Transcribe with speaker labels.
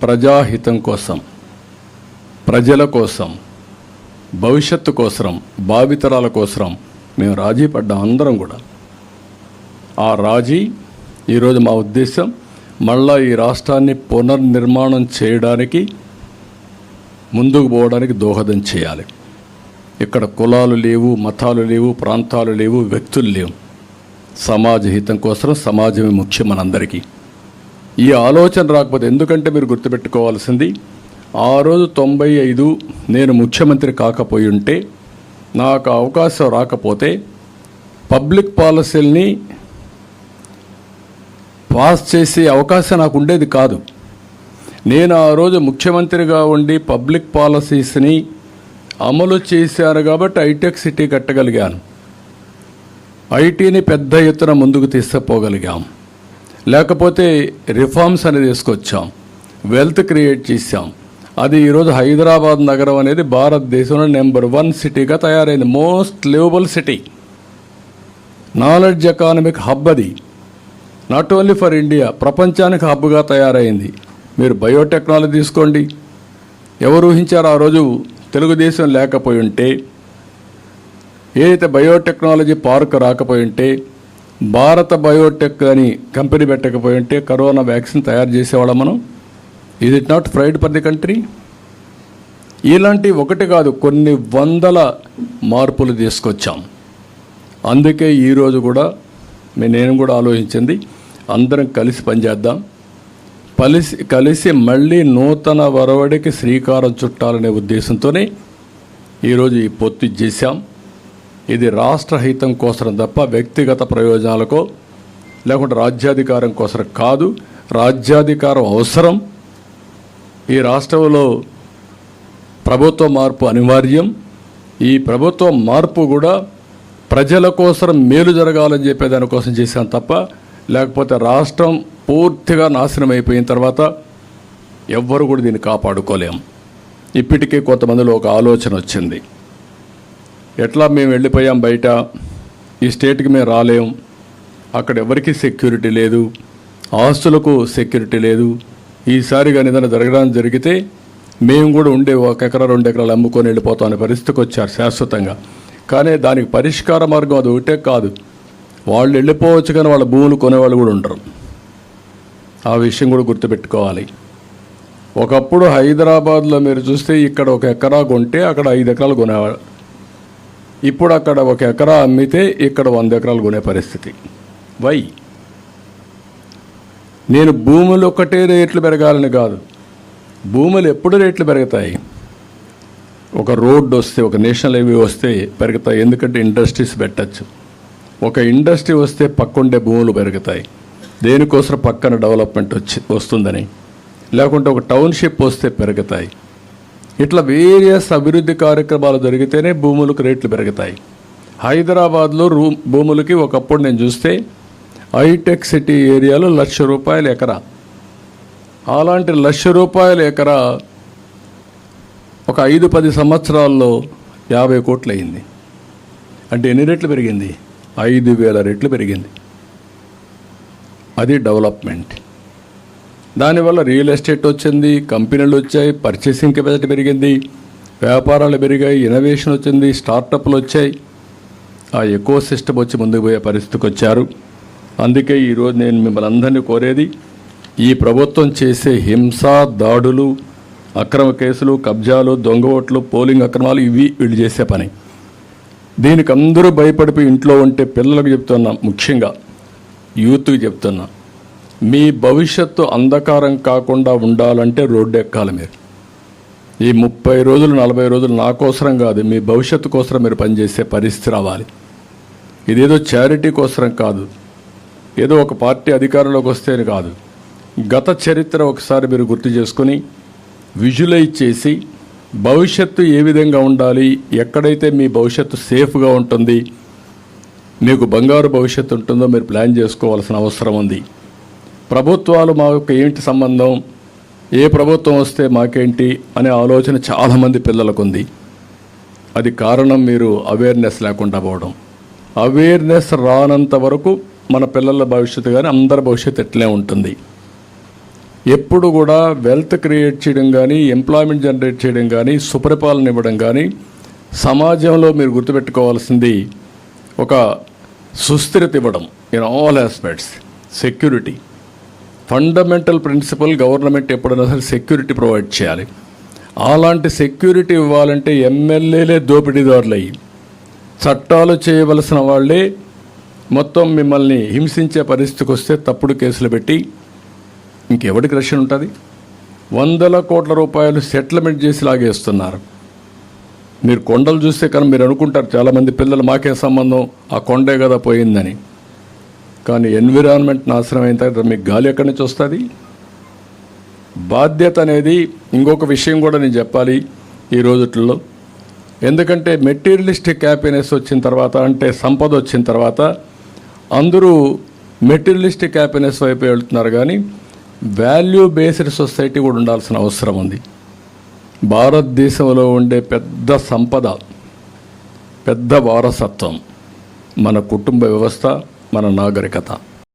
Speaker 1: ప్రజాహితం కోసం, ప్రజల కోసం, భవిష్యత్తు కోసం, భావితరాల కోసం మేము రాజీ పడ్డాం అందరం కూడా. ఆ రాజీ ఈరోజు మా ఉద్దేశం మళ్ళా ఈ రాష్ట్రాన్ని పునర్నిర్మాణం చేయడానికి, ముందుకు పోవడానికి దోహదం చేయాలి. ఇక్కడ కులాలు లేవు, మతాలు లేవు, ప్రాంతాలు లేవు, వ్యక్తులు లేవు. సమాజ హితం కోసం సమాజమే ముఖ్యం మనందరికీ. ఈ ఆలోచన రాకపోతే, ఎందుకంటే మీరు గుర్తుపెట్టుకోవాల్సింది, ఆ రోజు 95 నేను ముఖ్యమంత్రి కాకపోయి ఉంటే, నాకు అవకాశం రాకపోతే పబ్లిక్ పాలసీల్ని పాస్ చేసే అవకాశం నాకు ఉండేది కాదు. నేను ఆ రోజు ముఖ్యమంత్రిగా ఉండి పబ్లిక్ పాలసీస్ని అమలు చేశాను కాబట్టి హైటెక్ సిటీ కట్టగలిగాను, ఐటీని పెద్ద ఎత్తున ముందుకు తీసుకుపోగలిగాం. లేకపోతే రిఫార్మ్స్ అనేది తీసుకొచ్చాం, వెల్త్ క్రియేట్ చేశాం. అది ఈరోజు హైదరాబాద్ నగరం అనేది భారతదేశంలో నెంబర్ 1 సిటీగా తయారైంది. Most liveable city, knowledge economic hub. అది నాట్ ఓన్లీ ఫర్ ఇండియా, ప్రపంచానికి హబ్గా తయారైంది. మీరు బయోటెక్నాలజీ తీసుకోండి. ఎవరు ఊహించారు ఆ రోజు తెలుగుదేశం లేకపోయి ఉంటే, ఏదైతే బయోటెక్నాలజీ పార్క్ రాకపోయి ఉంటే, భారత బయోటెక్ అని కంపెనీ పెట్టకపోయి ఉంటే కరోనా వ్యాక్సిన్ తయారు చేసేవాళ్ళం మనం. Is it not pride for the country? ఇలాంటి ఒకటి కాదు, కొన్ని వందల మార్పులు తీసుకొచ్చాం. అందుకే ఈరోజు కూడా నేను కూడా ఆలోచించింది, అందరం కలిసి పనిచేద్దాం, కలిసి మళ్ళీ నూతన వరవడికి శ్రీకారం చుట్టాలనే ఉద్దేశంతోనే ఈరోజు ఈ పొత్తు చేశాం. ఇది రాష్ట్ర హితం కోసం తప్ప వ్యక్తిగత ప్రయోజనాలకో లేకుంటే రాజ్యాధికారం కోసం కాదు. రాజ్యాధికారం అవసరం, ఈ రాష్ట్రంలో ప్రభుత్వ మార్పు అనివార్యం. ఈ ప్రభుత్వ మార్పు కూడా ప్రజల కోసం మేలు జరగాలని చెప్పేదానికోసం చేశాం తప్ప, లేకపోతే రాష్ట్రం పూర్తిగా నాశనం అయిపోయిన తర్వాత ఎవ్వరు కూడా దీన్ని కాపాడుకోలేం. ఇప్పటికే కొంతమందిలో ఒక ఆలోచన వచ్చింది, ఎట్లా మేము వెళ్ళిపోయాం బయట, ఈ స్టేట్కి మేము రాలేం, అక్కడ ఎవరికి సెక్యూరిటీ లేదు, ఆస్తులకు సెక్యూరిటీ లేదు, ఈసారి కానీ ఏదైనా జరగడానికి జరిగితే మేము కూడా ఉండే 1 ఎకరా 2 ఎకరాలు అమ్ముకొని వెళ్ళిపోతాం అనే పరిస్థితికి వచ్చారు శాశ్వతంగా. కానీ దానికి పరిష్కార మార్గం అది ఒకటే కాదు. వాళ్ళు వెళ్ళిపోవచ్చు కానీ వాళ్ళ భూములు కొనేవాళ్ళు కూడా ఉండరు. ఆ విషయం కూడా గుర్తుపెట్టుకోవాలి. ఒకప్పుడు హైదరాబాద్లో మీరు చూస్తే ఇక్కడ 1 ఎకరా కొంటే అక్కడ 5 ఎకరాలు కొనేవాడు. ఇప్పుడు అక్కడ 1 ఎకరా అమ్మితే ఇక్కడ 100 ఎకరాలు కొనే పరిస్థితి. వై? నేను భూములు ఒకటే రేట్లు పెరగాలని కాదు, భూములు ఎప్పుడు రేట్లు పెరుగుతాయి? ఒక రోడ్డు వస్తే, ఒక నేషనల్ హైవే వస్తే పెరుగుతాయి, ఎందుకంటే ఇండస్ట్రీస్ పెట్టచ్చు. ఒక ఇండస్ట్రీ వస్తే పక్కుండే భూములు పెరుగుతాయి, దేనికోసం పక్కన డెవలప్మెంట్ వస్తుందని. లేకుంటే ఒక టౌన్షిప్ వస్తే పెరుగుతాయి. ఇట్లా వేరియస్ అభివృద్ధి కార్యక్రమాలు జరిగితేనే భూములకు రేట్లు పెరుగుతాయి. హైదరాబాద్లో భూములకి ఒకప్పుడు నేను చూస్తే హైటెక్ సిటీ ఏరియాలో ₹1,00,000 ఎకరా. అలాంటి ₹1,00,000 ఎకరా ఒక 5-10 సంవత్సరాల్లో 50 కోట్లు అయింది. అంటే ఎన్ని రెట్లు పెరిగింది? 5,000 రెట్లు పెరిగింది. అది డెవలప్మెంట్. దానివల్ల రియల్ ఎస్టేట్ వచ్చింది, కంపెనీలు వచ్చాయి, పర్చేసింగ్ కెపాసిటీ పెరిగింది, వ్యాపారాలు పెరిగాయి, ఇన్నోవేషన్ వచ్చింది, స్టార్టప్లు వచ్చాయి. ఆ ఎకో సిస్టమ్ వచ్చి ముందుకు పోయే పరిస్థితికి వచ్చారు. అందుకే ఈరోజు నేను మిమ్మల్ని అందరినీ కోరేది, ఈ ప్రభుత్వం చేసే హింస, దాడులు, అక్రమ కేసులు, కబ్జాలు, దొంగ ఓట్లు, పోలింగ్ అక్రమాలు, ఇవి వీళ్ళు చేసే పని. దీనికి అందరూ భయపడిపోయి ఇంట్లో ఉంటే పిల్లలకు చెప్తున్నా, ముఖ్యంగా యూత్కి చెప్తున్నా, మీ భవిష్యత్తు అంధకారం కాకుండా ఉండాలంటే రోడ్డు ఎక్కాలి. మీరు ఈ 30 రోజులు 40 రోజులు నా కోసరం కాదు, మీ భవిష్యత్తు కోసం మీరు పనిచేసే పరిస్థితి రావాలి. ఇదేదో చారిటీ కోసరం కాదు, ఏదో ఒక పార్టీ అధికారంలోకి వస్తేనే కాదు. గత చరిత్ర ఒకసారి మీరు గుర్తు చేసుకుని విజువలైజ్ చేసి భవిష్యత్తు ఏ విధంగా ఉండాలి, ఎక్కడైతే మీ భవిష్యత్తు సేఫ్గా ఉంటుంది, మీకు బంగారు భవిష్యత్తు ఉంటుందో మీరు ప్లాన్ చేసుకోవాల్సిన అవసరం ఉంది. ప్రభుత్వాలు మాకు ఏంటి సంబంధం, ఏ ప్రభుత్వం వస్తే మాకేంటి అనే ఆలోచన చాలామంది పిల్లలకు ఉంది. అది కారణం మీరు అవేర్నెస్ లేకుండా పోవడం. అవేర్నెస్ రానంత వరకు మన పిల్లల భవిష్యత్తు కానీ అందరి భవిష్యత్తు ఎట్లే ఉంటుంది. ఎప్పుడు కూడా వెల్త్ క్రియేట్ చేయడం కానీ, ఎంప్లాయ్మెంట్ జనరేట్ చేయడం కానీ, సుపరిపాలన ఇవ్వడం కానీ, సమాజంలో మీరు గుర్తుపెట్టుకోవాల్సింది ఒక సుస్థిరత ఇవ్వడం in all aspects. Security fundamental principal. Government ఎప్పుడైనా సరే సెక్యూరిటీ ప్రొవైడ్ చేయాలి. అలాంటి సెక్యూరిటీ ఇవ్వాలంటే ఎమ్మెల్యేలే దోపిడీదారులు అయ్యి, చట్టాలు చేయవలసిన వాళ్ళే మొత్తం మిమ్మల్ని హింసించే పరిస్థితికి వస్తే తప్పుడు కేసులు పెట్టి ఇంకెవడికి రక్షణ ఉంటుంది? 100 కోట్ల రూపాయలు సెటిల్మెంట్ చేసి లాగేస్తున్నారు. మీరు కొండలు చూస్తే కానీ మీరు అనుకుంటారు చాలామంది పిల్లలు, మాకే సంబంధం, ఆ కొండే కదా పోయిందని. కానీ ఎన్విరాన్మెంట్ నాశనం అయిన తర్వాత మీకు గాలి ఎక్కడి నుంచి వస్తుంది? బాధ్యత అనేది ఇంకొక విషయం కూడా నేను చెప్పాలి ఈ రోజుల్లో. ఎందుకంటే మెటీరియలిస్టిక్ హ్యాపీనెస్ వచ్చిన తర్వాత, అంటే సంపద వచ్చిన తర్వాత అందరూ మెటీరియలిస్టిక్ హ్యాపీనెస్ వైపు వెళ్తున్నారు. కానీ వాల్యూ బేస్డ్ సొసైటీ కూడా ఉండాల్సిన అవసరం ఉంది. భారతదేశంలో ఉండే పెద్ద సంపద, పెద్ద వారసత్వం మన కుటుంబ వ్యవస్థ, మన నాగరికత.